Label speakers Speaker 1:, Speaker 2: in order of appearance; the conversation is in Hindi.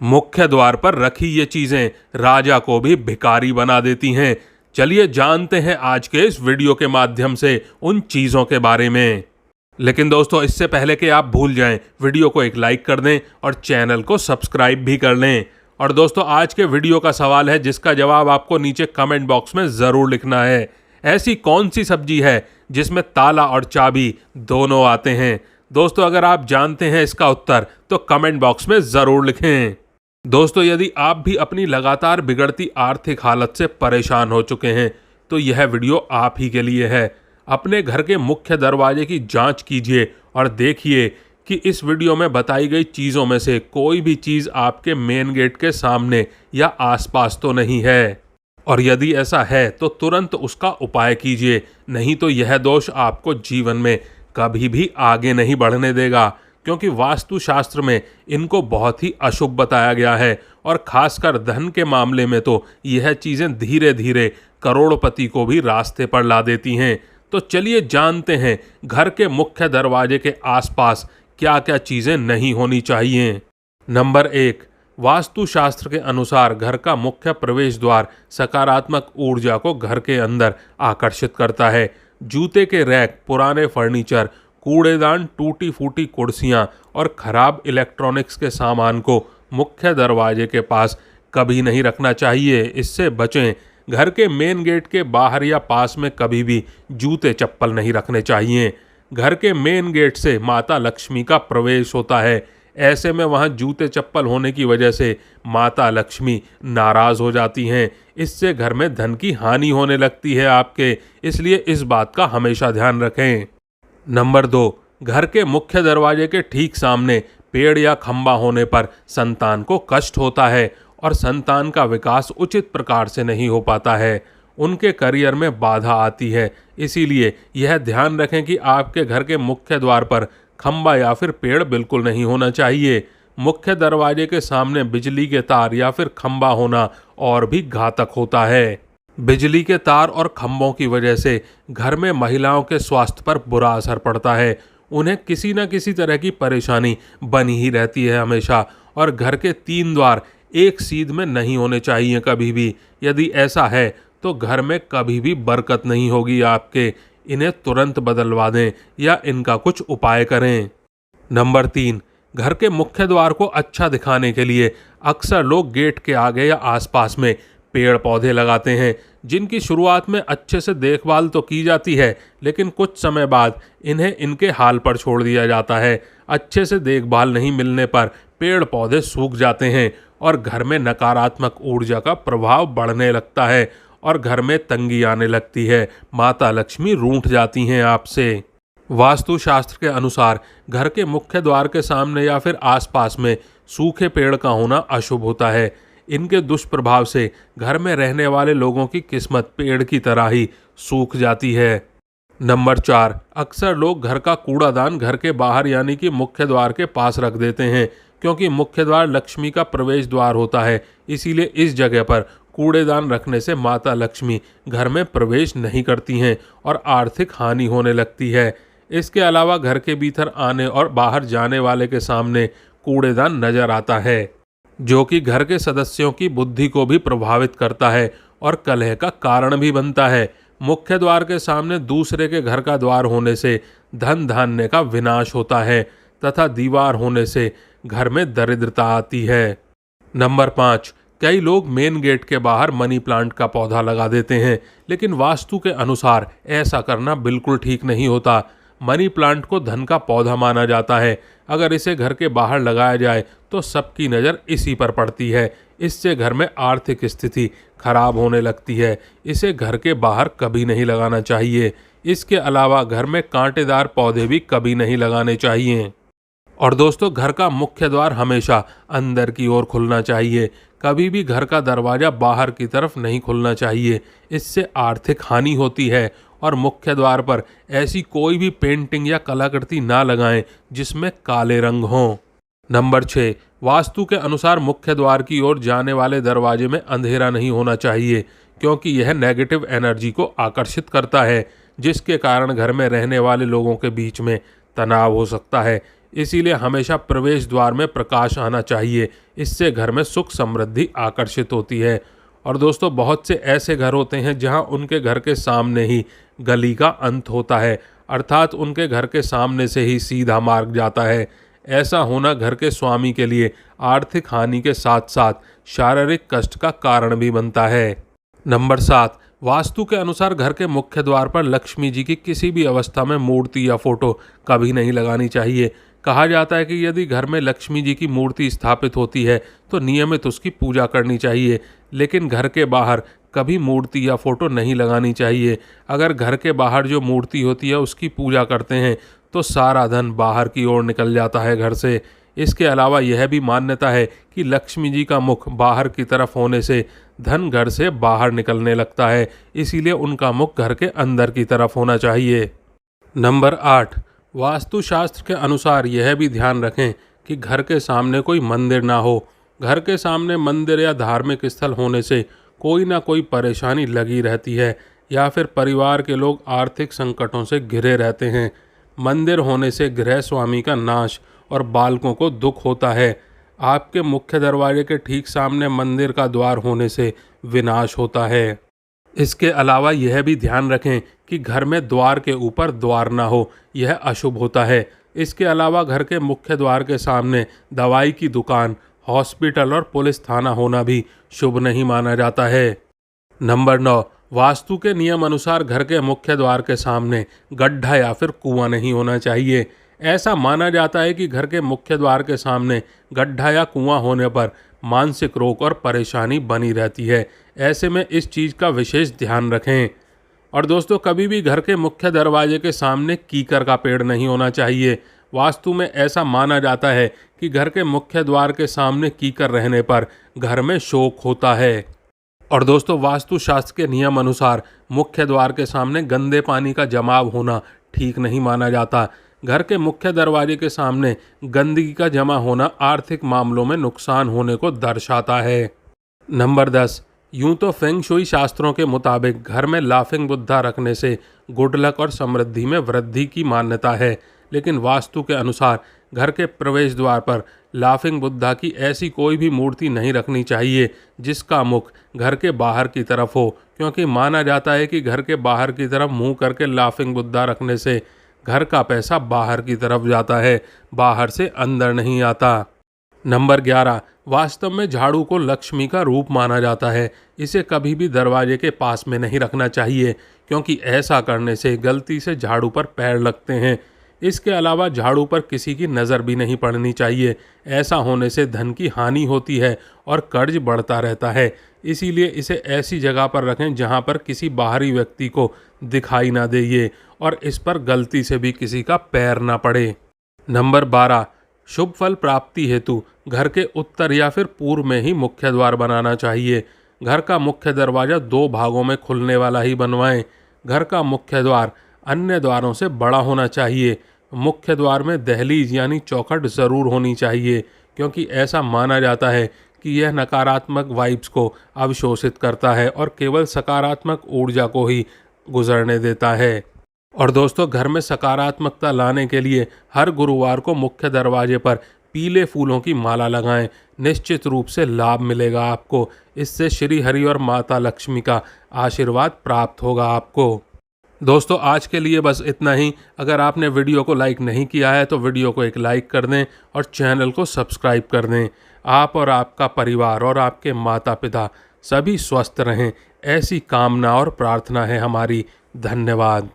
Speaker 1: मुख्य द्वार पर रखी ये चीजें राजा को भी भिखारी बना देती हैं। चलिए जानते हैं आज के इस वीडियो के माध्यम से उन चीजों के बारे में। लेकिन दोस्तों, इससे पहले कि आप भूल जाएं, वीडियो को एक लाइक कर दें और चैनल को सब्सक्राइब भी कर लें। और दोस्तों, आज के वीडियो का सवाल है जिसका जवाब आपको नीचे कमेंट बॉक्स में ज़रूर लिखना है। ऐसी कौन सी सब्जी है जिसमें ताला और चाबी दोनों आते हैं? दोस्तों, अगर आप जानते हैं इसका उत्तर तो कमेंट बॉक्स में ज़रूर लिखें। दोस्तों, यदि आप भी अपनी लगातार बिगड़ती आर्थिक हालत से परेशान हो चुके हैं तो यह वीडियो आप ही के लिए है। अपने घर के मुख्य दरवाजे की जांच कीजिए और देखिए कि इस वीडियो में बताई गई चीज़ों में से कोई भी चीज़ आपके मेन गेट के सामने या आसपास तो नहीं है। और यदि ऐसा है तो तुरंत उसका उपाय कीजिए, नहीं तो यह दोष आपको जीवन में कभी भी आगे नहीं बढ़ने देगा, क्योंकि वास्तुशास्त्र में इनको बहुत ही अशुभ बताया गया है। और खासकर धन के मामले में तो यह चीज़ें धीरे धीरे करोड़पति को भी रास्ते पर ला देती हैं। तो चलिए जानते हैं घर के मुख्य दरवाजे के आसपास क्या क्या चीज़ें नहीं होनी चाहिए। नंबर 1, वास्तुशास्त्र के अनुसार घर का मुख्य प्रवेश द्वार सकारात्मक ऊर्जा को घर के अंदर आकर्षित करता है। जूते के रैक, पुराने फर्नीचर, कूड़ेदान, टूटी फूटी कुर्सियां और खराब इलेक्ट्रॉनिक्स के सामान को मुख्य दरवाजे के पास कभी नहीं रखना चाहिए। इससे बचें। घर के मेन गेट के बाहर या पास में कभी भी जूते चप्पल नहीं रखने चाहिए। घर के मेन गेट से माता लक्ष्मी का प्रवेश होता है। ऐसे में वहाँ जूते चप्पल होने की वजह से माता लक्ष्मी नाराज़ हो जाती हैं। इससे घर में धन की हानि होने लगती है आपके, इसलिए इस बात का हमेशा ध्यान रखें। नंबर 2, घर के मुख्य दरवाजे के ठीक सामने पेड़ या खंबा होने पर संतान को कष्ट होता है और संतान का विकास उचित प्रकार से नहीं हो पाता है। उनके करियर में बाधा आती है। इसीलिए यह ध्यान रखें कि आपके घर के मुख्य द्वार पर खंबा या फिर पेड़ बिल्कुल नहीं होना चाहिए। मुख्य दरवाजे के सामने बिजली के तार या फिर खंबा होना और भी घातक होता है। बिजली के तार और खंभों की वजह से घर में महिलाओं के स्वास्थ्य पर बुरा असर पड़ता है। उन्हें किसी न किसी तरह की परेशानी बनी ही रहती है हमेशा। और घर के 3 द्वार एक सीध में नहीं होने चाहिए कभी भी। यदि ऐसा है तो घर में कभी भी बरकत नहीं होगी आपके। इन्हें तुरंत बदलवा दें या इनका कुछ उपाय करें। नंबर 3, घर के मुख्य द्वार को अच्छा दिखाने के लिए अक्सर लोग गेट के आगे या आसपास में पेड़ पौधे लगाते हैं, जिनकी शुरुआत में अच्छे से देखभाल तो की जाती है, लेकिन कुछ समय बाद इन्हें इनके हाल पर छोड़ दिया जाता है। अच्छे से देखभाल नहीं मिलने पर पेड़ पौधे सूख जाते हैं और घर में नकारात्मक ऊर्जा का प्रभाव बढ़ने लगता है और घर में तंगी आने लगती है। माता लक्ष्मी रूठ जाती हैं आपसे। वास्तुशास्त्र के अनुसार घर के मुख्य द्वार के सामने या फिर आसपास में सूखे पेड़ का होना अशुभ होता है। इनके दुष्प्रभाव से घर में रहने वाले लोगों की किस्मत पेड़ की तरह ही सूख जाती है। नंबर 4, अक्सर लोग घर का कूड़ादान घर के बाहर यानी कि मुख्य द्वार के पास रख देते हैं, क्योंकि मुख्य द्वार लक्ष्मी का प्रवेश द्वार होता है। इसीलिए इस जगह पर कूड़ेदान रखने से माता लक्ष्मी घर में प्रवेश नहीं करती हैं और आर्थिक हानि होने लगती है। इसके अलावा घर के भीतर आने और बाहर जाने वाले के सामने कूड़ेदान नजर आता है, जो कि घर के सदस्यों की बुद्धि को भी प्रभावित करता है और कलह का कारण भी बनता है। मुख्य द्वार के सामने दूसरे के घर का द्वार होने से धन धान्य का विनाश होता है तथा दीवार होने से घर में दरिद्रता आती है। नंबर 5, कई लोग मेन गेट के बाहर मनी प्लांट का पौधा लगा देते हैं, लेकिन वास्तु के अनुसार ऐसा करना बिल्कुल ठीक नहीं होता। मनी प्लांट को धन का पौधा माना जाता है। अगर इसे घर के बाहर लगाया जाए तो सबकी नज़र इसी पर पड़ती है। इससे घर में आर्थिक स्थिति खराब होने लगती है। इसे घर के बाहर कभी नहीं लगाना चाहिए। इसके अलावा घर में कांटेदार पौधे भी कभी नहीं लगाने चाहिए। और दोस्तों, घर का मुख्य द्वार हमेशा अंदर की ओर खुलना चाहिए। कभी भी घर का दरवाज़ा बाहर की तरफ नहीं खुलना चाहिए। इससे आर्थिक हानि होती है। और मुख्य द्वार पर ऐसी कोई भी पेंटिंग या कलाकृति ना लगाएं जिसमें काले रंग हों। नंबर 6, वास्तु के अनुसार मुख्य द्वार की ओर जाने वाले दरवाजे में अंधेरा नहीं होना चाहिए, क्योंकि यह नेगेटिव एनर्जी को आकर्षित करता है, जिसके कारण घर में रहने वाले लोगों के बीच में तनाव हो सकता है। इसीलिए हमेशा प्रवेश द्वार में प्रकाश आना चाहिए। इससे घर में सुख समृद्धि आकर्षित होती है। और दोस्तों, बहुत से ऐसे घर होते हैं जहां उनके घर के सामने ही गली का अंत होता है, अर्थात उनके घर के सामने से ही सीधा मार्ग जाता है। ऐसा होना घर के स्वामी के लिए आर्थिक हानि के साथ साथ शारीरिक कष्ट का कारण भी बनता है। नंबर 7, वास्तु के अनुसार घर के मुख्य द्वार पर लक्ष्मी जी की किसी भी अवस्था में मूर्ति या फोटो कभी नहीं लगानी चाहिए। कहा जाता है कि यदि घर में लक्ष्मी जी की मूर्ति स्थापित होती है तो नियमित उसकी पूजा करनी चाहिए, लेकिन घर के बाहर कभी मूर्ति या फोटो नहीं लगानी चाहिए। अगर घर के बाहर जो मूर्ति होती है उसकी पूजा करते हैं तो सारा धन बाहर की ओर निकल जाता है घर से। इसके अलावा यह भी मान्यता है कि लक्ष्मी जी का मुख बाहर की तरफ होने से धन घर से बाहर निकलने लगता है, इसीलिए उनका मुख घर के अंदर की तरफ होना चाहिए। नंबर 8, वास्तुशास्त्र के अनुसार यह भी ध्यान रखें कि घर के सामने कोई मंदिर ना हो। घर के सामने मंदिर या धार्मिक स्थल होने से कोई ना कोई परेशानी लगी रहती है या फिर परिवार के लोग आर्थिक संकटों से घिरे रहते हैं। मंदिर होने से गृह स्वामी का नाश और बालकों को दुख होता है। आपके मुख्य दरवाजे के ठीक सामने मंदिर का द्वार होने से विनाश होता है। इसके अलावा यह भी ध्यान रखें कि घर में द्वार के ऊपर द्वार ना हो, यह अशुभ होता है। इसके अलावा घर के मुख्य द्वार के सामने दवाई की दुकान, हॉस्पिटल और पुलिस थाना होना भी शुभ नहीं माना जाता है। नंबर 9, वास्तु के नियम अनुसार घर के मुख्य द्वार के सामने गड्ढा या फिर कुआं नहीं होना चाहिए। ऐसा माना जाता है कि घर के मुख्य द्वार के सामने गड्ढा या कुआं होने पर मानसिक रोग और परेशानी बनी रहती है। ऐसे में इस चीज़ का विशेष ध्यान रखें। और दोस्तों, कभी भी घर के मुख्य दरवाजे के सामने कीकर का पेड़ नहीं होना चाहिए। वास्तु में ऐसा माना जाता है कि घर के मुख्य द्वार के सामने कीकर रहने पर घर में शोक होता है। और दोस्तों, वास्तुशास्त्र के नियम अनुसार मुख्य द्वार के सामने गंदे पानी का जमाव होना ठीक नहीं माना जाता। घर के मुख्य दरवाजे के सामने गंदगी का जमा होना आर्थिक मामलों में नुकसान होने को दर्शाता है। नंबर 10, यूं तो फेंग शुई शास्त्रों के मुताबिक घर में लाफिंग बुद्धा रखने से गुड लक और समृद्धि में वृद्धि की मान्यता है, लेकिन वास्तु के अनुसार घर के प्रवेश द्वार पर लाफिंग बुद्धा की ऐसी कोई भी मूर्ति नहीं रखनी चाहिए जिसका मुख घर के बाहर की तरफ हो, क्योंकि माना जाता है कि घर के बाहर की तरफ मुंह करके लाफिंग बुद्धा रखने से घर का पैसा बाहर की तरफ जाता है, बाहर से अंदर नहीं आता। नंबर 11, वास्तव में झाड़ू को लक्ष्मी का रूप माना जाता है। इसे कभी भी दरवाजे के पास में नहीं रखना चाहिए, क्योंकि ऐसा करने से गलती से झाड़ू पर पैर लगते हैं। इसके अलावा झाड़ू पर किसी की नज़र भी नहीं पड़नी चाहिए। ऐसा होने से धन की हानि होती है और कर्ज बढ़ता रहता है। इसीलिए इसे ऐसी जगह पर रखें जहां पर किसी बाहरी व्यक्ति को दिखाई ना दे ये, और इस पर गलती से भी किसी का पैर ना पड़े। नंबर 12, शुभ फल प्राप्ति हेतु घर के उत्तर या फिर पूर्व में ही मुख्य द्वार बनाना चाहिए। घर का मुख्य दरवाज़ा 2 भागों में खुलने वाला ही बनवाएं। घर का मुख्य द्वार अन्य द्वारों से बड़ा होना चाहिए। मुख्य द्वार में दहलीज यानी चौखट ज़रूर होनी चाहिए, क्योंकि ऐसा माना जाता है कि यह नकारात्मक वाइब्स को अवशोषित करता है और केवल सकारात्मक ऊर्जा को ही गुजरने देता है। और दोस्तों, घर में सकारात्मकता लाने के लिए हर गुरुवार को मुख्य दरवाजे पर पीले फूलों की माला लगाएं। निश्चित रूप से लाभ मिलेगा आपको। इससे श्री हरि और माता लक्ष्मी का आशीर्वाद प्राप्त होगा आपको। दोस्तों, आज के लिए बस इतना ही। अगर आपने वीडियो को लाइक नहीं किया है तो वीडियो को एक लाइक कर दें और चैनल को सब्सक्राइब कर दें। आप और आपका परिवार और आपके माता पिता सभी स्वस्थ रहें, ऐसी कामना और प्रार्थना है हमारी। धन्यवाद।